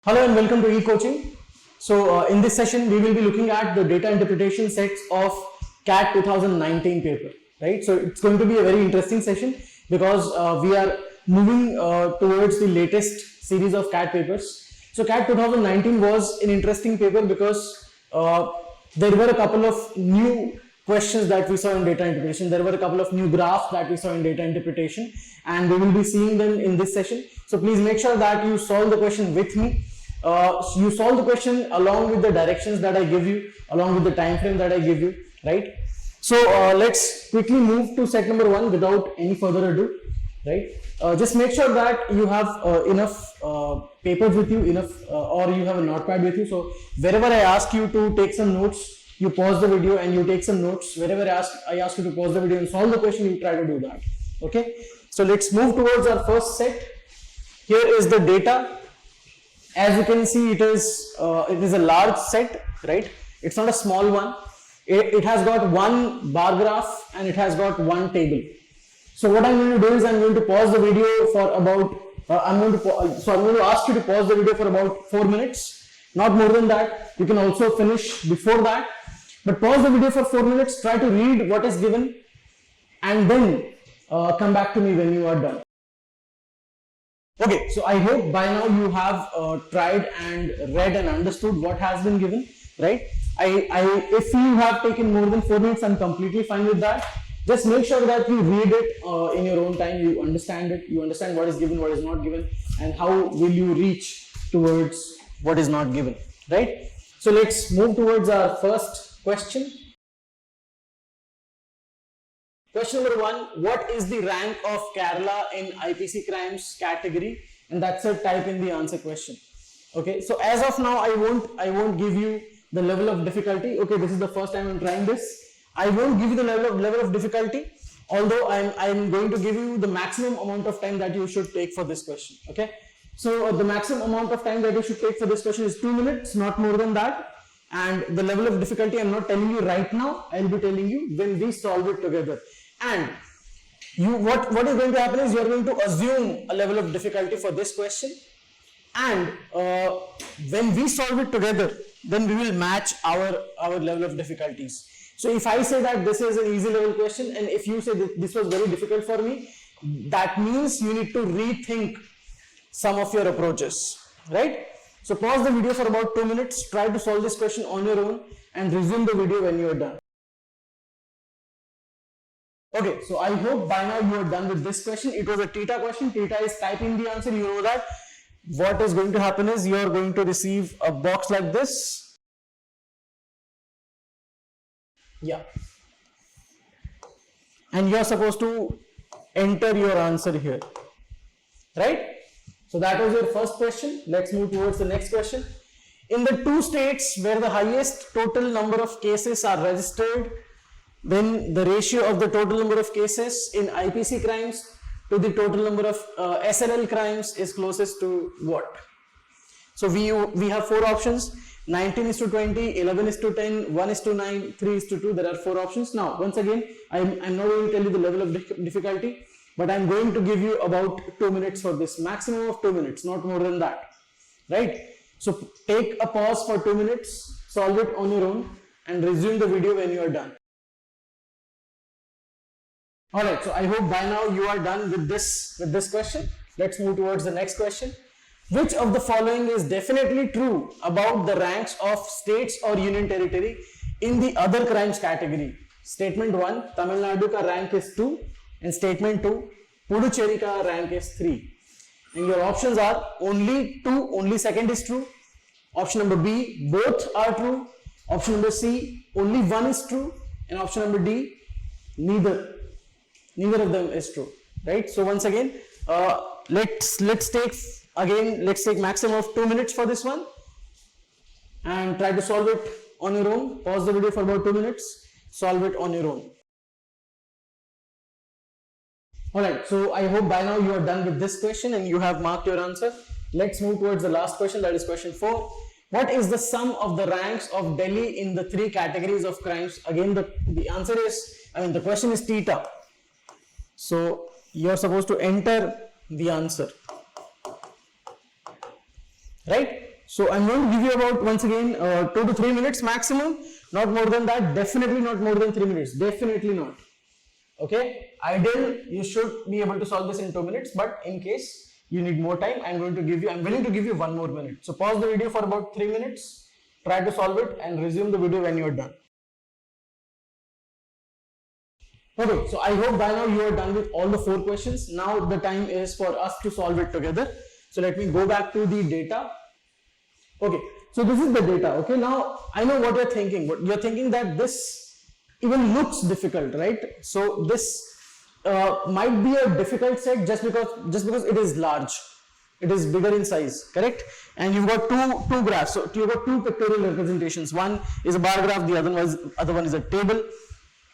Hello and welcome to eCoaching. So in this session, we will be looking at the data interpretation sets of CAT 2019 paper, right? So it's going to be a very interesting session because we are moving towards the latest series of CAT papers. So CAT 2019 was an interesting paper because there were a couple of new questions that we saw in data interpretation. There were a couple of new graphs that we saw in data interpretation, and we will be seeing them in this session. So please make sure that you solve the question with me. You solve the question along with the directions that I give you, along with the time frame that I give you, right? So let's quickly move to set number 1 without any further ado, right? Just make sure that you have enough papers with you, or you have a notepad with you. So wherever I ask you to take some notes, you pause the video and you take some notes. Wherever I ask you to pause the video and solve the question, you try to do that. Okay. So let's move towards our first set. Here is the data. As you can see, it is a large set, right? It's not a small one. It has got one bar graph and it has got one table. So what I'm going to do is I'm going to pause the video for about I'm going to ask you to pause the video for about 4 minutes, not more than that. You can also finish before that, but pause the video for 4 minutes. Try to read what is given, and then come back to me when you are done. Okay, so I hope by now you have tried and read and understood what has been given, right? If you have taken more than 4 minutes, I'm completely fine with that. Just make sure that you read it in your own time, you understand it, you understand what is given, what is not given, and how will you reach towards what is not given, right? So let's move towards our first question. Question number 1, what is the rank of Kerala in IPC crimes category? And that's a type in the answer question. Okay, so as of now, I won't give you the level of difficulty. Okay, this is the first time I'm trying this. I won't give you the level of difficulty, although I'm going to give you the maximum amount of time that you should take for this question. Okay, so the maximum amount of time that you should take for this question is 2 minutes, not more than that. And the level of difficulty I'm not telling you right now, I'll be telling you when we solve it together. And what is going to happen is you're going to assume a level of difficulty for this question, and when we solve it together, then we will match our level of difficulties. So if I say that this is an easy level question, and if you say that this was very difficult for me, that means you need to rethink some of your approaches, right? So pause the video for about 2 minutes, try to solve this question on your own, and resume the video when you are done. Okay, so I hope by now you are done with this question. It was a theta question. Theta is typing the answer. You know that what is going to happen is you are going to receive a box like this. Yeah. And you are supposed to enter your answer here. Right? So that was your first question. Let's move towards the next question. In the 2 states where the highest total number of cases are registered, then the ratio of the total number of cases in IPC crimes to the total number of SLL crimes is closest to what? So we have 4 options: 19:20, 11:10, 1:9, 3:2. There are 4 options. Now, once again, I'm not going to tell you the level of difficulty, but I'm going to give you about 2 minutes for this, maximum of 2 minutes, not more than that, right? So take a pause for 2 minutes, solve it on your own, and resume the video when you are done. Alright, so I hope by now you are done with this question. Let's move towards the next question. Which of the following is definitely true about the ranks of states or union territory in the other crimes category? Statement 1, Tamil Nadu ka rank is 2, and statement 2, Puducherry ka rank is 3. And your options are only 2, only second is true. Option number B, both are true. Option number C, only 1 is true. And option number D, neither of them is true, right? So once again, let's take maximum of 2 minutes for this one, and try to solve it on your own. Pause the video for about 2 minutes, solve it on your own. Alright, so I hope by now you are done with this question and you have marked your answer. Let's move towards the last question, that is question 4. What is the sum of the ranks of Delhi in the 3 categories of crimes? Again, the answer is, the question is theta. So you're supposed to enter the answer, right? So I'm going to give you about, once again, 2 to 3 minutes maximum, not more than that, definitely not more than 3 minutes, definitely not. Okay, ideal, you should be able to solve this in 2 minutes, but in case you need more time, I'm willing to give you 1 more minute. So pause the video for about 3 minutes, try to solve it and resume the video when you're done. Okay, so I hope by now you are done with all the 4 questions. Now the time is for us to solve it together. So let me go back to the data. Okay, so this is the data. Okay, now I know what you're thinking. You're thinking that this even looks difficult, right? So this might be a difficult set just because it is large. It is bigger in size, correct? And you've got two graphs. So you've got 2 pictorial representations. One is a bar graph, the other one is a table.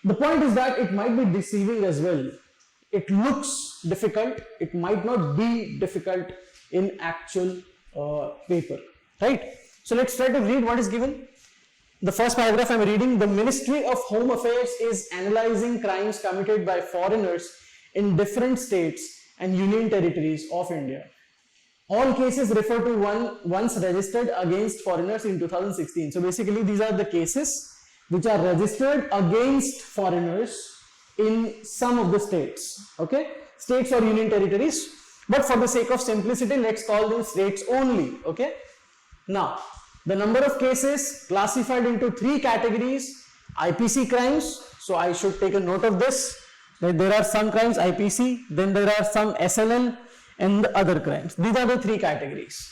The point is that it might be deceiving as well. It looks difficult. It might not be difficult in actual paper. Right? So let's try to read what is given. The first paragraph I'm reading, the Ministry of Home Affairs is analyzing crimes committed by foreigners in different states and union territories of India. All cases refer to one once registered against foreigners in 2016. So basically these are the cases which are registered against foreigners in some of the states. Okay, states or union territories. But for the sake of simplicity, let's call them states only. Okay. Now, the number of cases classified into 3 categories: IPC crimes. So I should take a note of this. That there are some crimes IPC, then there are some SLL and the other crimes. These are the 3 categories.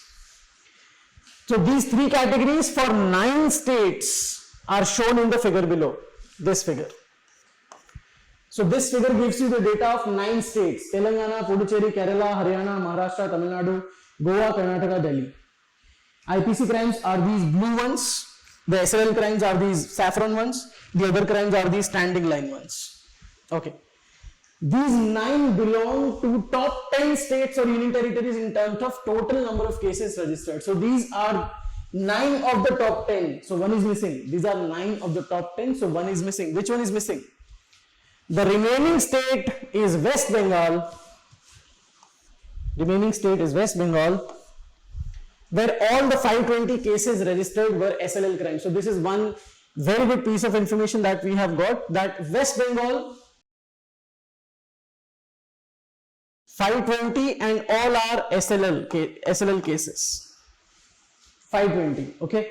So these 3 categories for 9 states are shown in the figure below. This figure. So this figure gives you the data of 9 states: Telangana, Puducherry, Kerala, Haryana, Maharashtra, Tamil Nadu, Goa, Karnataka, Delhi. IPC crimes are these blue ones, the SLL crimes are these saffron ones, the other crimes are these standing line ones. Okay. These 9 belong to top 10 states or union territories in terms of total number of cases registered. So these are 9 of the top 10. So one is missing. These are 9 of the top 10. So one is missing. Which one is missing? The remaining state is West Bengal. Remaining state is West Bengal, where all the 520 cases registered were SLL crimes. So this is one very good piece of information that we have got, that West Bengal 520 and all are SLL cases. 520. Okay.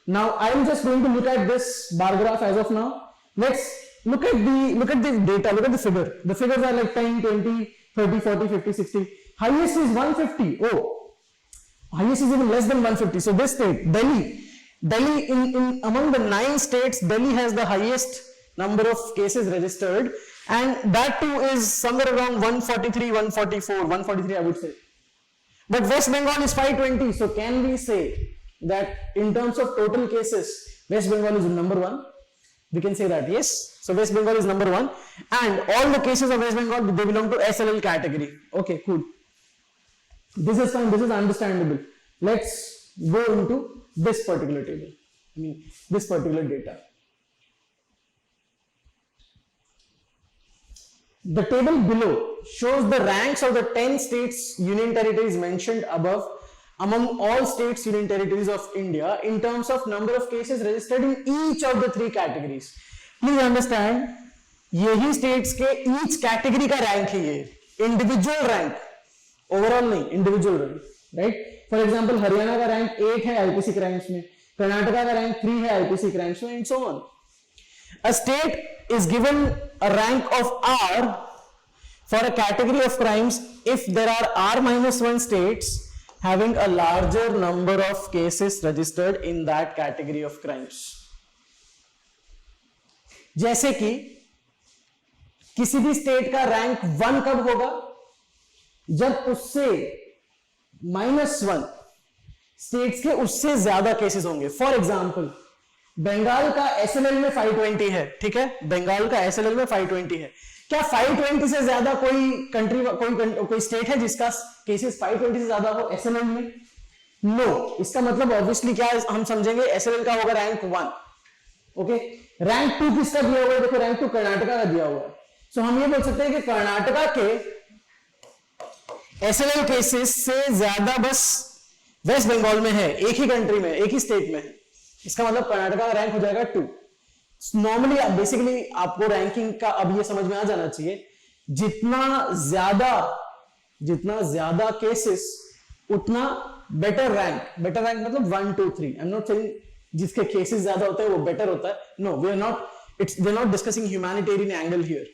Now I am just going to look at this bar graph as of now. Let's look at the data. Look at the figure. The figures are like 10, 20, 30, 40, 50, 60. Highest is 150. Oh, highest is even less than 150. So this state, Delhi in among the 9 states, Delhi has the highest number of cases registered, and that too is somewhere around 143, 144, 143 I would say. But West Bengal is 520. So can we say that in terms of total cases, West Bengal is number 1? We can say that, yes. So West Bengal is number 1, and all the cases of West Bengal, they belong to SLL category. Okay, cool. This is fine. This is understandable. Let's go into this particular table. This particular data. The table below shows the ranks of the 10 states, union territories mentioned above among all states, union territories of India in terms of number of cases registered in each of the 3 categories. Please understand, यही states के each category का rank ही है, individual rank, overall नहीं, individual rank, right? For example, Haryana का rank 8 है IPC crimes में, कर्नाटका का rank 3 है IPC crimes में, and so on. A state is given a rank of R for a category of crimes if there are R-1 states having a larger number of cases registered in that category of crimes. जैसे कि किसी भी state का rank 1 कब होगा? जब उससे -1 states के उससे ज्यादा केसेस होंगे. फॉर एग्जाम्पल, बंगाल का एसएलएल में 520 है, ठीक है, बंगाल का एसएलएल में 520 है. क्या 520 से ज्यादा कोई कंट्री, कोई स्टेट है जिसका केसेस 520 से ज्यादा हो एसएलएल में? नो. इसका मतलब ऑब्वियसली क्या हम समझेंगे, एसएलएल का होगा रैंक 1. ओके, रैंक 2 किसका दिया हुआ है? देखो, रैंक 2 कर्नाटका का दिया हुआ है. सो हम ये बोल सकते हैं कि कर्नाटका के एसएलएल केसेस से ज्यादा बस वेस्ट बंगाल में है, एक ही कंट्री में, एक ही स्टेट में है, इसका मतलब कर्नाटका का रैंक हो जाएगा 2। नॉर्मली बेसिकली आपको रैंकिंग का अब ये समझ में आ जाना चाहिए, जितना ज्यादा केसेस उतना बेटर रैंक। बेटर रैंक मतलब 1 2 3। आई एम नॉट सेइंग जिसके केसेस ज्यादा होते हैं वो बेटर होता है, no, we are not discussing humanitarian angle here.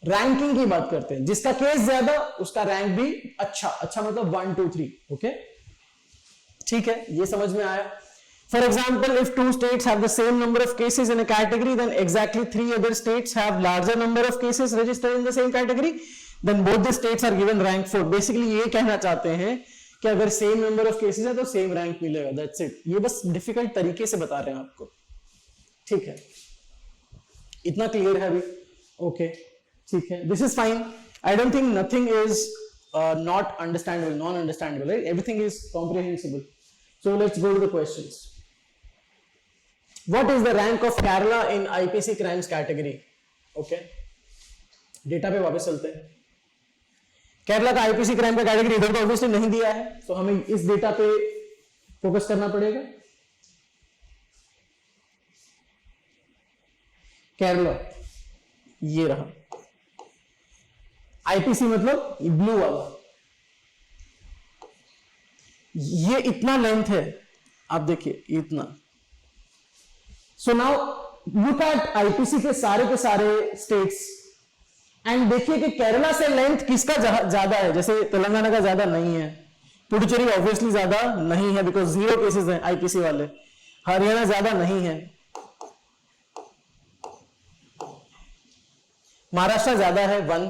Ranking की बात करते हैं, जिसका केस ज्यादा उसका रैंक भी अच्छा मतलब 1 2 3। ओके, ठीक है, ये समझ में आया। For example, if 2 states have the same number of cases in a category, then exactly 3 other states have larger number of cases registered in the same category, then both the states are given rank 4। Basically ये कहना चाहते हैं कि अगर same number of cases है तो same rank मिलेगा, that's it. ये बस डिफिकल्ट तरीके से बता रहे हैं आपको, ठीक है, इतना क्लियर है अभी? ओके, ठीक है, this is fine. I don't think nothing is not understandable, non understandable, right? Everything is comprehensible. So let's go to the questions. What is the rank of Kerala in IPC crimes category? Okay, data पे वापस चलते हैं। केरला का IPC crime का category इधर तो obviously नहीं दिया है, तो हमें इस डेटा पे फोकस करना पड़ेगा। केरला ये रहा, आईपीसी मतलब ब्लू वाला, ये इतना लेंथ है, आप देखिए इतना। So now look at IPC के सारे स्टेट्स एंड देखिए कि केरला से लेंथ किसका ज्यादा है। जैसे तेलंगाना का ज्यादा नहीं है, पुडुचेरी ऑब्वियसली ज्यादा नहीं है बिकॉज 0 केसेस हैं आईपीसी वाले, हरियाणा ज्यादा नहीं है, महाराष्ट्र ज्यादा है 1,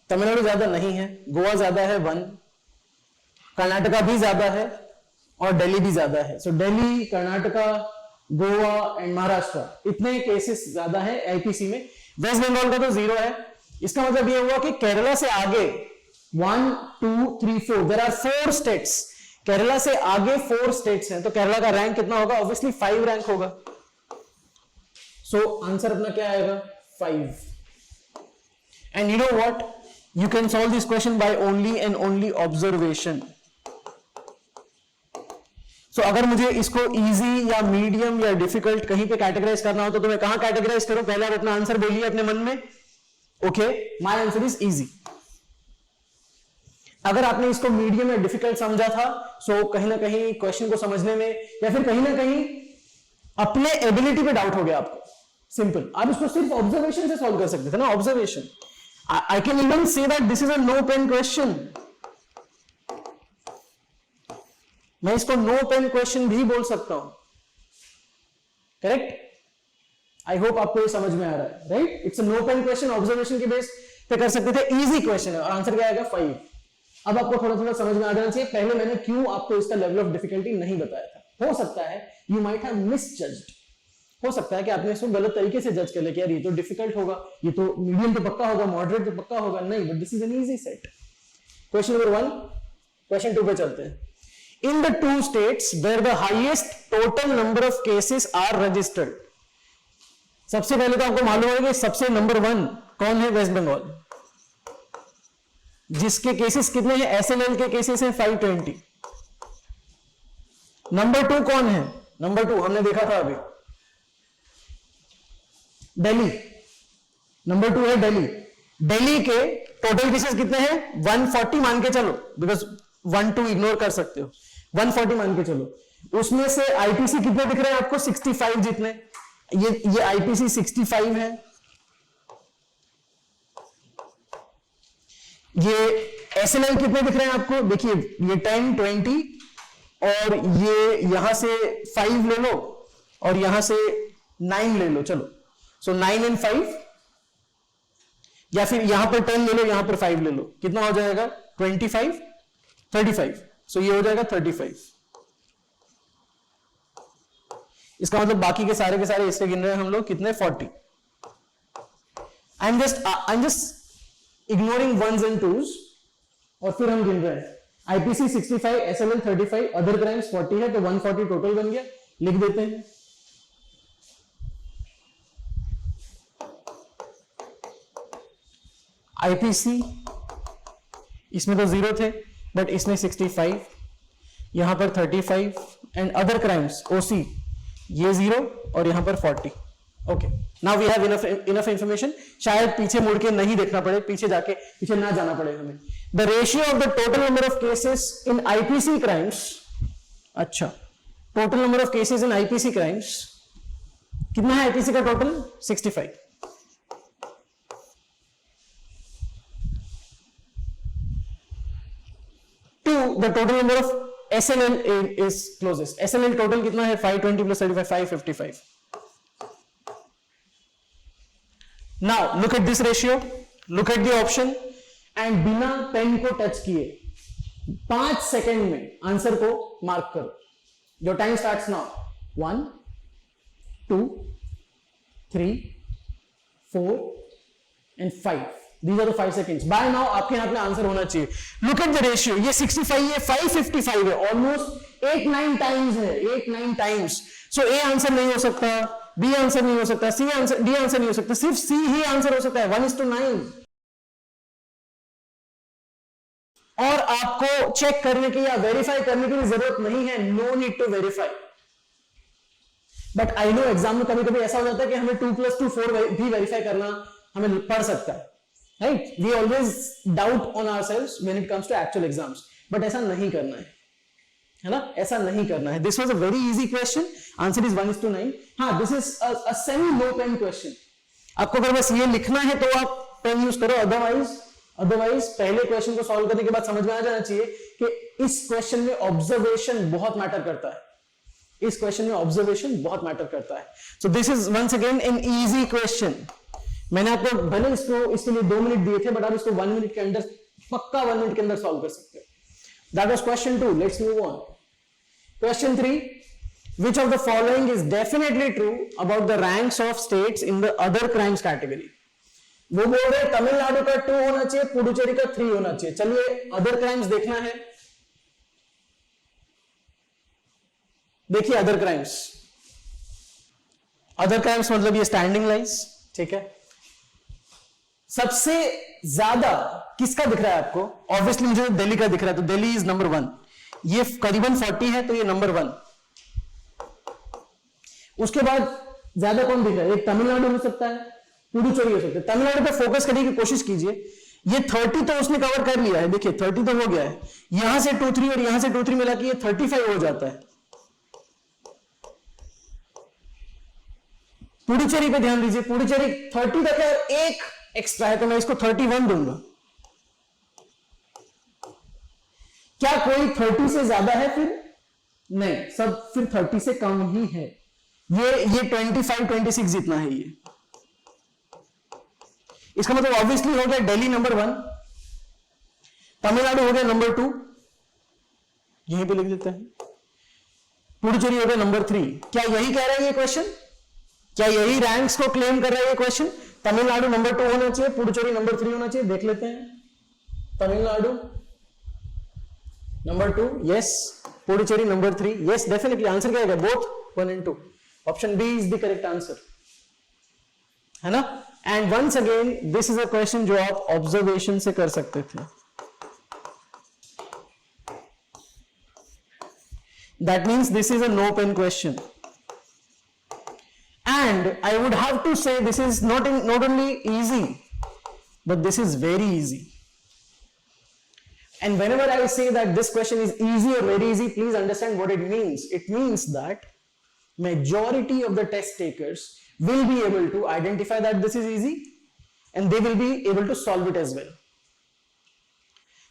तमिलनाडु ज्यादा नहीं है, गोवा ज्यादा है 1, कर्नाटका भी ज्यादा है और दिल्ली भी ज्यादा है। सो दिल्ली, कर्नाटका, गोवा एंड महाराष्ट्र इतने केसेस ज्यादा है आईपीसी में। वेस्ट बंगाल का तो 0 है। इसका मतलब यह हुआ कि केरला से आगे 1 2 3 4 देयर आर 4 स्टेट्स, केरला से आगे 4 स्टेट्स हैं, तो केरला का रैंक कितना होगा? ऑब्वियसली 5 रैंक होगा। सो आंसर अपना क्या आएगा? 5। And you know what, you can solve this question by only and only observation. So, अगर मुझे इसको इजी या मीडियम या डिफिकल्ट कहीं पे कैटेगराइज करना हो तो मैं कहां कैटेगराइज करूं? पहले आप अपना आंसर बोलिए अपने मन में। Okay, my answer is easy. अगर आपने इसको मीडियम या डिफिकल्ट समझा था, सो कहीं ना कहीं क्वेश्चन को समझने में या फिर कहीं ना कहीं अपने एबिलिटी पे डाउट हो गया आपको। सिंपल, आप इसको सिर्फ ऑब्जर्वेशन से सॉल्व कर सकते थे ना, observation. I can even say that this is a no pen question. मैं इसको नो पेन क्वेश्चन भी बोल सकता हूं, करेक्ट? आई होप आपको ये समझ में आ रहा है, right? It's a no pen question, observation के बेस पे कर सकते थे, इजी क्वेश्चन है और आंसर क्या आएगा? 5। अब आपको थोड़ा थोड़ा समझ में आ जाना चाहिए, पहले मैंने क्यों आपको इसका लेवल ऑफ डिफिकल्टी नहीं बताया था। हो सकता है यू माइट हैव मिसजज्ड, हो सकता है कि आपने इसको गलत तरीके से जज कर लिया कि यार ये तो डिफिकल्ट होगा, ये तो मीडियम तो पक्का होगा, मॉडरेट तो पक्का होगा। नहीं, but this is an easy set. Question number 1, question 2 पे चलते हैं। In the 2 states where the highest total number of cases are registered, सबसे पहले तो आपको मालूम है कि सबसे नंबर 1 कौन है? वेस्ट बंगाल, जिसके केसेस कितने हैं? एसएनएल के केसेस हैं 520। नंबर 2 कौन है? नंबर 2 हमने देखा था अभी, दिल्ली। नंबर 2 है दिल्ली। दिल्ली के टोटल केसेस कितने हैं? 140 मान के चलो, बिकॉज 1 2 इग्नोर कर सकते हो, 140 मान के चलो। उसमें से आईपीसी कितने दिख रहे हैं आपको? 65 जितने। ये आईपीसी 65 है, ये एसएनएल कितने दिख रहे हैं आपको? देखिए ये 10 20 और ये यहां से 5 ले लो और यहां से 9 ले लो, चलो। सो 9 and 5, या फिर यहां पर 10 ले लो, यहां पर 5 ले लो, कितना हो जाएगा? 25 35। सो ये हो जाएगा 35। इसका मतलब बाकी के सारे इससे गिन रहे हैं हम लोग कितने? 40। I am just ignoring 1s and 2s और फिर हम गिन रहे हैं। आईपीसी 65, एसएलएल 35, अदर क्राइम्स 40 है, तो 140 टोटल बन गया। लिख देते हैं। आईपीसी इसमें तो 0 थे, बट इसमें 65, यहां पर 35 एंड अदर क्राइम्स ओसी ये 0 और यहां पर 40. Okay, now we have enough information. शायद पीछे मुड़ के नहीं देखना पड़े, पीछे ना जाना पड़े हमें. The ratio of the total number of cases in IPC crimes. अच्छा, total number of cases in IPC crimes कितना है? आईपीसी का total 65. To the total number of SNL is closest. SNL total कितना है? 520 plus 35 555. Now look at this ratio, look at the option and बिना pen को touch किए 5 second में answer को मार्क करो. Your time starts now. 1, 2, 3, 4 and 5. These are the 5 seconds. By now आपके हाथ में आंसर होना चाहिए. Look at the ratio. ये 65 है, 555 है, almost 8-9 times है, 8-9 times. So A आंसर नहीं हो सकता, बी आंसर नहीं हो सकता, सी आंसर, डी आंसर नहीं हो सकता, सिर्फ सी ही आंसर हो सकता है. 1:9. और आपको चेक करने की या वेरीफाई करने की भी जरूरत नहीं है. No need to verify. But I know exam में कभी कभी ऐसा हो जाता है कि हमें 2+2 4 भी वेरीफाई करना हमें पड़ सकता है. Right, we always doubt on ourselves when it comes to actual exams. But ऐसा नहीं करना है ना, ऐसा नहीं करना है. This was a very easy question. Answer is 1:9. हाँ, this is a semi low pen question. आपको अगर बस ये लिखना है तो आप पेन यूज करो. अदरवाइज पहले क्वेश्चन को सॉल्व करने के बाद समझ में आ जाना चाहिए कि इस क्वेश्चन में ऑब्जर्वेशन बहुत मैटर करता है. इस क्वेश्चन में ऑब्जर्वेशन बहुत मैटर करता है. So this is once again an easy question. मैंने आपको भले इसके लिए 2 मिनट दिए थे, बट आप इसको 1 मिनट के अंदर, पक्का 1 मिनट के अंदर सॉल्व कर सकते हो. That was question 2. Let's move on. Question 3. Which of the following is definitely true about the ranks of states in the other crimes category? वो बोल रहे तमिलनाडु का 2 होना चाहिए, पुडुचेरी का 3 होना चाहिए. चलिए अदर क्राइम्स देखना है. देखिए अदर क्राइम्स. अदर क्राइम्स मतलब ये स्टैंडिंग लाइंस. ठीक है, सबसे ज्यादा किसका दिख रहा है आपको? ऑब्वियसली मुझे दिल्ली का दिख रहा है, तो दिल्ली इज नंबर 1. ये करीबन 40 है, तो ये नंबर 1. उसके बाद ज्यादा कौन दिख रहा है? एक तमिलनाडु हो सकता है, पुडुचेरी हो सकता है. तमिलनाडु पे फोकस करने की कोशिश कीजिए. ये 30 तो उसने कवर कर लिया है. देखिए 30 तो हो गया है. यहां से 2-3 और यहां से 2-3 मिला के ये 35 हो जाता है. पुडुचेरी पे ध्यान दीजिए. पुडुचेरी 30 तक है, एक एक्स्ट्रा है, तो मैं इसको 31 दूंगा. क्या कोई 30 से ज्यादा है? फिर नहीं, सब फिर 30 से कम ही है. ये 25-26 जितना है. ये इसका मतलब ऑब्वियसली हो गया दिल्ली नंबर 1, तमिलनाडु हो गया नंबर 2, यहीं पे लिख देते हैं. पुडुचेरी हो गया नंबर 3. क्या यही कह रहा है ये क्वेश्चन? क्या यही रैंक्स को क्लेम कर रहा है ये क्वेश्चन? तमिलनाडु नंबर 2 होना चाहिए, पुडुचेरी नंबर 3 होना चाहिए. देख लेते हैं. Tamil Nadu number 2, yes. Puducherry number 3, yes. Definitely answer क्या है? Both 1 and 2. Option B is the correct answer, है ना. And once again this is a question जो आप ऑब्जर्वेशन से कर सकते थे. That means this is a no pen question. And I would have to say this is not only easy, but this is very easy. And whenever I say that this question is easy or very easy, please understand what it means. It means that majority of the test takers will be able to identify that this is easy, and they will be able to solve it as well.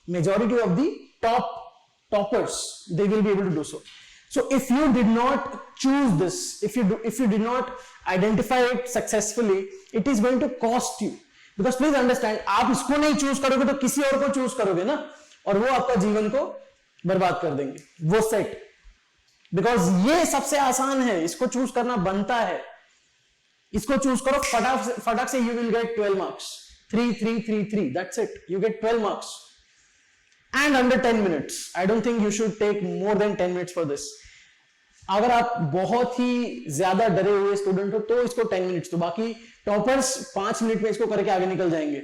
Majority of the toppers, they will be able to do so. So if you did not choose this, if you did not identify it successfully, it is going to cost you. Because please understand, आप इसको नहीं choose करोगे तो किसी और को choose करोगे ना, और वो आपका जीवन को बर्बाद कर देंगे. वो सेट, बिकॉज ये सबसे आसान है, इसको चूज करना बनता है. इसको चूज करो फटाक से, you will get 12 marks. 3, 3, 3, 3. That's it. You get 12 marks. And under 10 minutes. I don't think you should take more than 10 minutes for this. अगर आप बहुत ही ज्यादा डरे हुए स्टूडेंट हो तो इसको 10 मिनट्स तो, बाकी टॉपर्स 5 मिनट में इसको करके आगे निकल जाएंगे.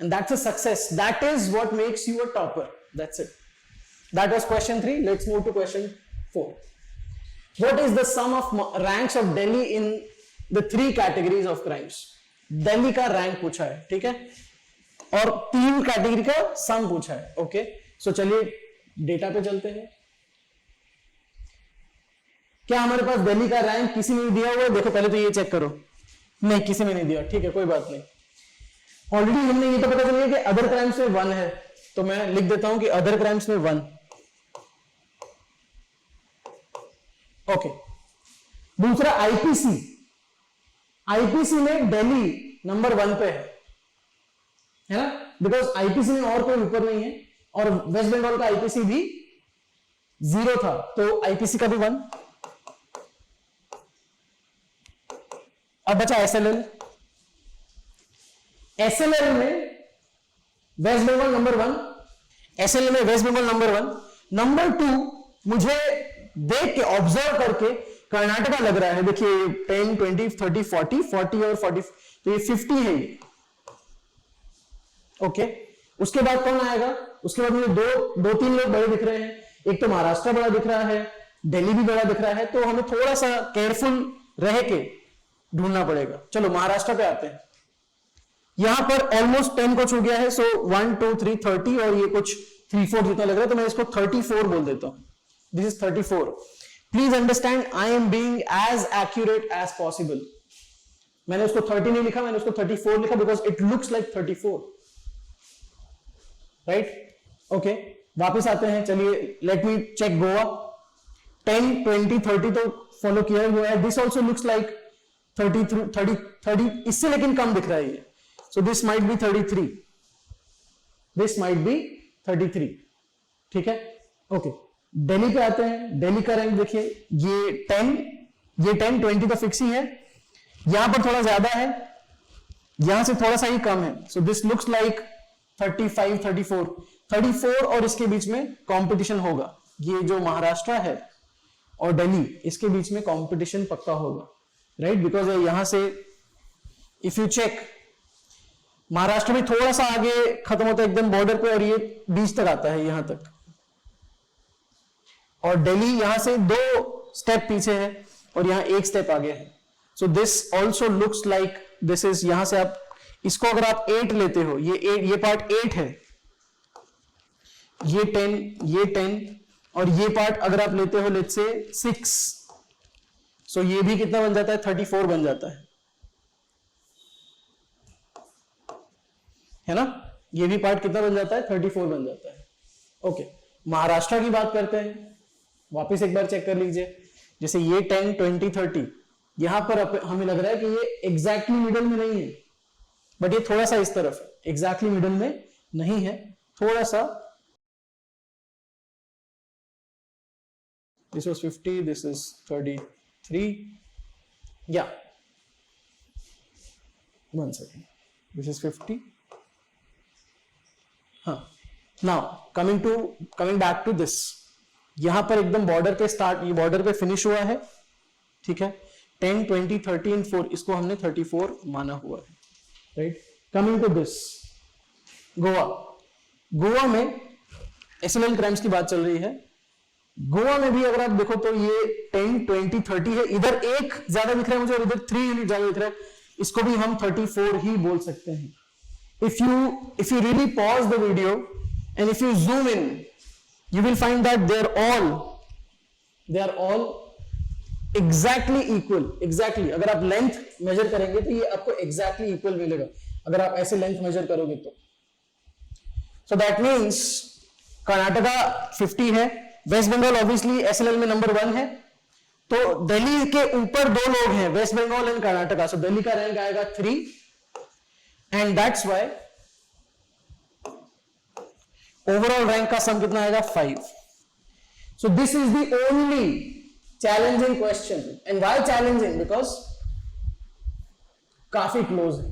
And that's a success. That is what makes you a topper. That's it. That was question 3. Let's move to question 4. What is the sum of ranks of Delhi in the 3 categories of crimes? Delhi का rank पूछा है, ठीक है, और 3 category का सम पूछा है. Okay, सो चलिए डेटा पे चलते हैं. क्या हमारे पास दिल्ली का रैंक किसी ने दिया हुआ है? देखो पहले तो ये चेक करो. नहीं, किसी ने नहीं दिया. ठीक है, कोई बात नहीं. ऑलरेडी हमने ये तो पता चल गया कि अदर क्राइम्स में 1 है, तो मैं लिख देता हूं कि अदर क्राइम्स में 1. ओके. दूसरा आईपीसी. आईपीसी में दिल्ली नंबर 1 पे है ना, बिकॉज आईपीसी में और कोई ऊपर नहीं है, और वेस्ट बंगाल का आईपीसी भी 0 था, तो आईपीसी का भी 1. अब बचा एसएलएल. एसएलएल में वेस्ट बंगाल नंबर 1. एसएलएल में वेस्ट बंगाल नंबर 1. नंबर 2 मुझे देख के ऑब्जर्व करके कर्नाटका लग रहा है. देखिए 10, 20, 30, 40 और 40, तो ये 50 है ये. ओके. उसके बाद कौन आएगा? उसके बाद मुझे दो तीन लोग बड़े दिख रहे हैं. एक तो महाराष्ट्र बड़ा दिख रहा है, दिल्ली भी बड़ा दिख रहा है, तो हमें थोड़ा सा केयरफुल रह के ढूंढना पड़ेगा. चलो महाराष्ट्र पे आते हैं. यहां पर ऑलमोस्ट 10 को छू गया है, सो 1, 2, 3, 30 और ये कुछ 3, 4 जितना लग रहा है, तो मैं इसको 34 बोल देता हूं. This is 34. Please understand, I am being as accurate as possible. मैंने उसको 30 नहीं लिखा, मैंने उसको 34 लिखा because it looks like 34. Right? Okay, वापस आते हैं. चलिए लेट मी चेक गोवा. 10, 20, 30 तो फॉलो किया हुआ है. दिस ऑल्सो लुक्स लाइक 30, इससे लेकिन कम दिख रहा है ये. So this might be 33. This might be 33. ठीक है? ओके. दिल्ली पे आते हैं. दिल्ली का रैंक देखिए, ये 10, 20 तो फिक्स ही है. यहां पर थोड़ा ज्यादा है, यहां से थोड़ा सा ही कम है. So this looks like 35, 34 और इसके बीच में कंपटीशन होगा. ये जो महाराष्ट्र है और दिल्ली, इसके बीच में कंपटीशन पक्का होगा. राइट? बिकॉज यहां से इफ यू चेक, महाराष्ट्र भी थोड़ा सा आगे खत्म होता है एकदम बॉर्डर पे, और ये बीच तक आता है यहां तक, और दिल्ली यहां से 2 स्टेप पीछे है और यहां 1 स्टेप आगे है. So this also looks like this is, यहां से आप इसको अगर आप 8 लेते हो, ये पार्ट 8 है, ये 10 और ये पार्ट अगर आप लेते हो लेट्स से 6, सो ये भी कितना बन जाता है? 34 बन जाता है ना? ये भी पार्ट कितना बन जाता है? 34 बन जाता है. ओके. महाराष्ट्र की बात करते हैं. वापस एक बार चेक कर लीजिए. जैसे ये 10, 20, 30, यहां पर हमें लग रहा है कि ये एग्जैक्टली मिडल में नहीं है, बट ये थोड़ा सा इस तरफ है. एग्जैक्टली मिडल में नहीं है, थोड़ा सा. This was 50, this is 33. या 1 सेकेंड, दिस इज 50. हाँ. Now coming back to this, यहां पर एकदम बॉर्डर पे स्टार्ट, ये बॉर्डर पे फिनिश हुआ है. ठीक है? 10, 20, 30 एंड 4, इसको हमने 34 माना हुआ है. Right? Coming to this Goa में एसएलएल क्राइम्स की बात चल रही है. गोवा में भी अगर आप देखो तो ये 10, 20, 30 है. इधर 1 ज्यादा दिख रहा है मुझे और इधर 3 यूनिट ज्यादा दिख रहा है. इसको भी हम 34 ही बोल सकते हैं. If you really pause the video and if you zoom in, you will find that they are all exactly equal. Exactly. अगर आप लेंथ मेजर करेंगे तो ये आपको exactly equal मिलेगा, अगर आप ऐसे लेंथ मेजर करोगे तो. So that means कर्नाटका 50 है, वेस्ट बंगाल ऑब्वियसली एसएलएल में नंबर 1 है, तो दिल्ली के ऊपर 2 लोग हैं, वेस्ट बंगाल एंड कर्नाटका. सो दिल्ली का रैंक आएगा 3. And that's why overall rank का सम कितना आएगा? 5. So this is the only challenging question. And why challenging? Because काफी close है.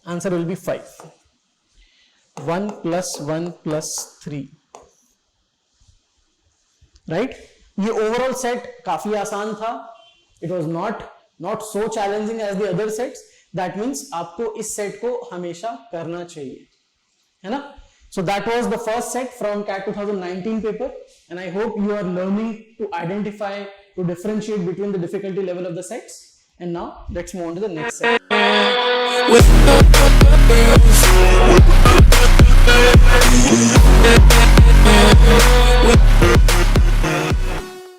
Answer will be 5. 1 + 1 + 3. Right? ये overall set काफी आसान था. It was not so challenging as the other sets. That means आपको इस सेट को हमेशा करना चाहिए, है ना? So that was the first set from CAT 2019 paper, and I hope you are learning to identify, to differentiate between the difficulty level of the sets. And now let's move on to the next set.